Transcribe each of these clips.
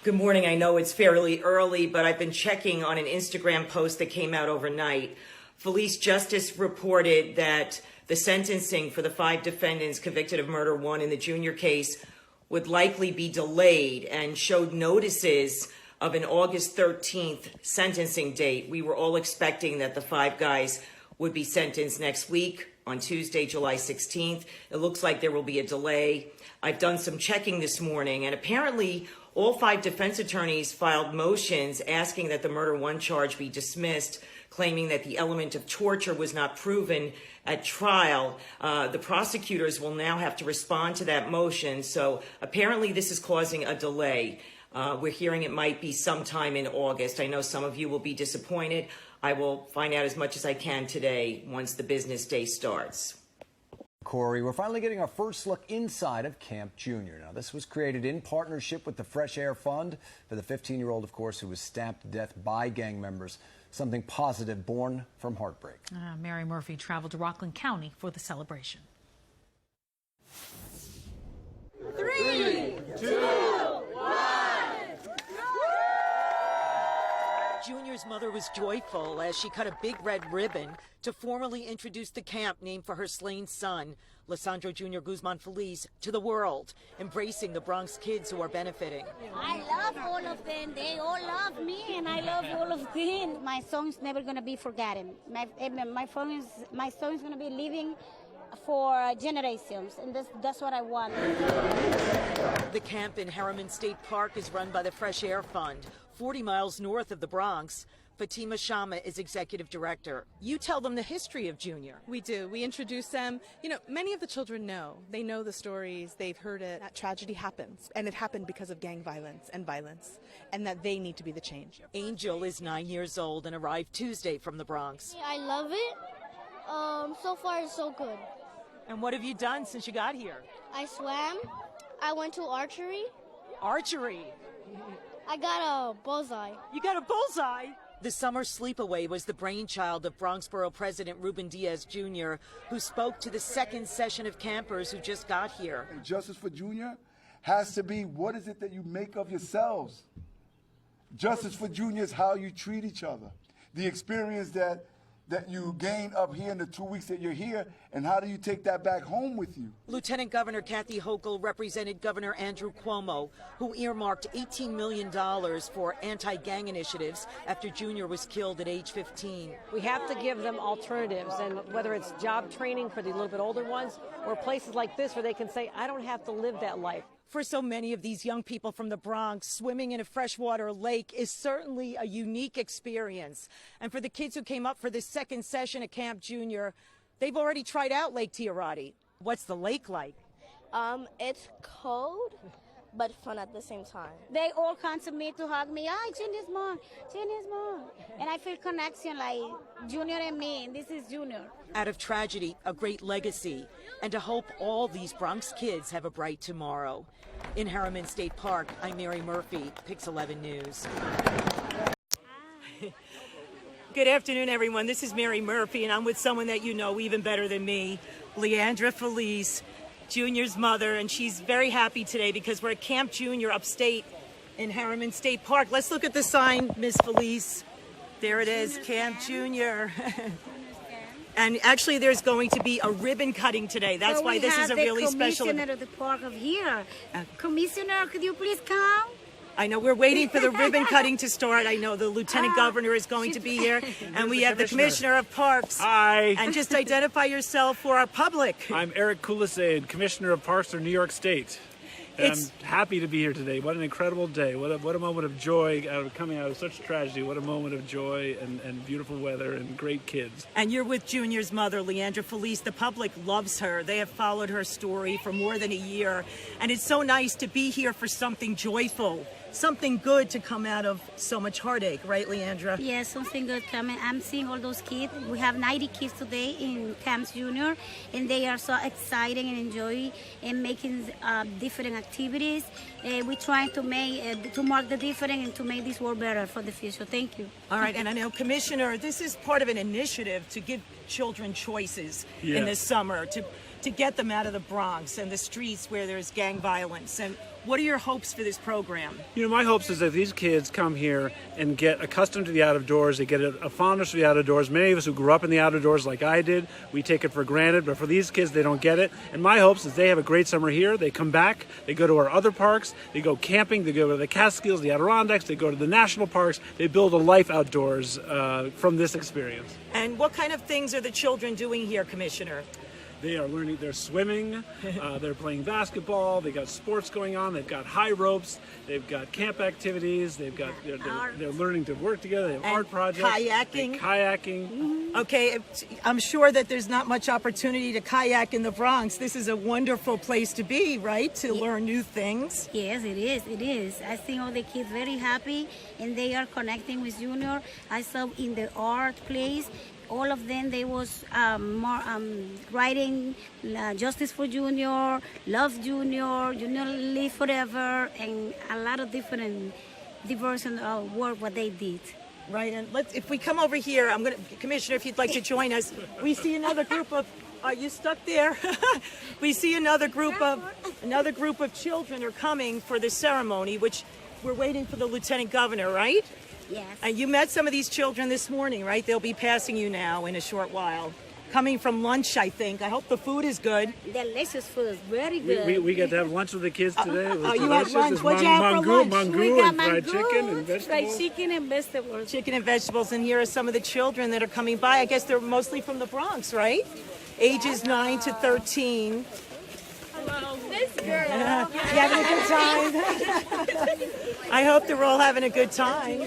Good morning. I know it's fairly early, but I've been checking on an Instagram post that came out overnight. Feliz Justice reported that the sentencing for the 5 defendants convicted of murder 1 in the Junior case would likely be delayed and showed notices of an August 13th sentencing date. We were all expecting that the 5 guys would be sentenced next week on Tuesday, July 16th. It looks like there will be a delay. I've done some checking this morning, and apparently all 5 defense attorneys filed motions asking that the murder 1 charge be dismissed, claiming that the element of torture was not proven at trial. The prosecutors will now have to respond to that motion, so apparently this is causing a delay. We're hearing it might be sometime in August. I know some of you will be disappointed. I will find out as much as I can today once the business day starts. Corey, we're finally getting our first look inside of Camp Junior. Now, this was created in partnership with the Fresh Air Fund for the 15-year-old, of course, who was stabbed to death by gang members. Something positive born from heartbreak. Mary Murphy traveled to Rockland County for the celebration. 3, 2, 1. Junior's mother was joyful as she cut a big red ribbon to formally introduce the camp named for her slain son, Lesandro Jr. Guzman-Feliz, to the world, embracing the Bronx kids who are benefiting. I love all of them. They all love me, and I love all of them. My song's never going to be forgotten. My song is going to be living for generations, and that's what I want. The camp in Harriman State Park is run by the Fresh Air Fund, 40 miles north of the Bronx. Fatima Shama is executive director. You tell them the history of Junior. We do. We introduce them. You know, many of the children know. They know the stories. They've heard it. That tragedy happens, and it happened because of gang violence, and that they need to be the change. Angel is 9 years old and arrived Tuesday from the Bronx. I love it. So far, it's so good. And what have you done since you got here? I swam. I went to archery. Archery. I got a bullseye. You got a bullseye? The summer sleepaway was the brainchild of Bronxborough President Ruben Diaz Jr., who spoke to the second session of campers who just got here. Justice for Junior has to be, what is it that you make of yourselves? Justice for Junior is how you treat each other. The experience that you gain up here in the 2 weeks that you're here, and how do you take that back home with you? Lieutenant Governor Kathy Hochul represented Governor Andrew Cuomo, who earmarked $18 million for anti-gang initiatives after Junior was killed at age 15. We have to give them alternatives, and whether it's job training for the little bit older ones, or places like this where they can say, I don't have to live that life. For so many of these young people from the Bronx, swimming in a freshwater lake is certainly a unique experience. And for the kids who came up for this second session at Camp Junior, they've already tried out Lake Tiarati. What's the lake like? It's cold, but fun at the same time. They all come to me to hug me. Hi, Junior's mom. Junior's mom. And I feel connection like Junior and me, and this is Junior. Out of tragedy, a great legacy, and to hope all these Bronx kids have a bright tomorrow. In Harriman State Park, I'm Mary Murphy, Pix 11 News. Good afternoon, everyone. This is Mary Murphy, and I'm with someone that you know even better than me, Leandra Feliz, Junior's mother, and she's very happy today because we're at Camp Junior upstate in Harriman State Park. Let's look at the sign, Miss Feliz. There it is, Camp Junior. And actually, there's going to be a ribbon cutting today. That's why this is a really special. Commissioner of the park of here. Commissioner, could you please come? I know we're waiting for the ribbon cutting to start. I know the lieutenant governor is going to be here, and we have the commissioner of parks. Hi. And just identify yourself for our public. I'm Eric Kulisade, commissioner of parks for New York State. And I'm happy to be here today. What an incredible day. What a moment of joy coming out of such tragedy. What a moment of joy and beautiful weather and great kids. And you're with Junior's mother, Leandra Feliz. The public loves her. They have followed her story for more than a year. And it's so nice to be here for something joyful, something good to come out of so much heartache, right, Leandra? Yes, something good coming. I'm seeing all those kids. We have 90 kids today in Camp Junior, and they are so exciting and enjoy and making different activities. We're trying to mark the difference and to make this world better for the future. Thank you. All right, and I know, Commissioner, this is part of an initiative to give children choices in this summer, to to get them out of the Bronx and the streets where there's gang violence. And what are your hopes for this program? You know, my hopes is that these kids come here and get accustomed to the out of doors. They get a fondness for the out of doors. Many of us who grew up in the out of doors like I did, we take it for granted. But for these kids, they don't get it. And my hopes is they have a great summer here. They come back. They go to our other parks. They go camping. They go to the Catskills, the Adirondacks. They go to the national parks. They build a life outdoors from this experience. And what kind of things are the children doing here, Commissioner? They are learning, they're swimming, they're playing basketball, they got sports going on, they've got high ropes, they've got camp activities, they're learning to work together, they have art projects. Kayaking. Kayaking. Okay, I'm sure that there's not much opportunity to kayak in the Bronx. This is a wonderful place to be, right? To learn new things. Yes, it is. It is. I think all the kids very happy, and they are connecting with Junior. I saw in the art place, all of them, they was writing Justice for Junior, Love Junior, Junior Live Forever, and a lot of different diversion of work what they did. Right, and if we come over here, Commissioner, if you'd like to join us, we see another group of. Are you stuck there? We see another group of children are coming for the ceremony, which we're waiting for the Lieutenant Governor, right? Yes. And you met some of these children this morning, right? They'll be passing you now in a short while. Coming from lunch, I think. I hope the food is good. Delicious food, very good. We get to have lunch with the kids today. It was you had delicious. lunch. It's What'd you have for lunch? Mango and fried chicken and vegetables. Fried chicken and vegetables. Chicken and vegetables. And here are some of the children that are coming by. I guess they're mostly from the Bronx, right? Ages 9 to 13. Hello, this girl. You having a good time? I hope they're all having a good time.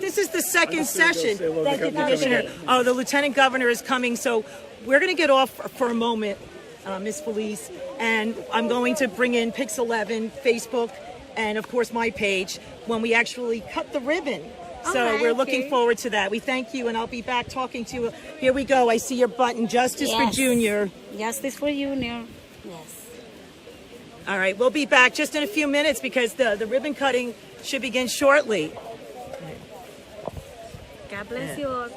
This is the second session. Thank you, Commissioner. Oh, the Lieutenant Governor is coming, so we're going to get off for a moment, Ms. Feliz, and I'm going to bring in Pix 11, Facebook, and of course my page when we actually cut the ribbon. So we're looking forward to that. We thank you, and I'll be back talking to you. Here we go. I see your button, Justice for Junior. Justice for Junior. Yes. All right, we'll be back just in a few minutes because the ribbon cutting should begin shortly. God bless you all.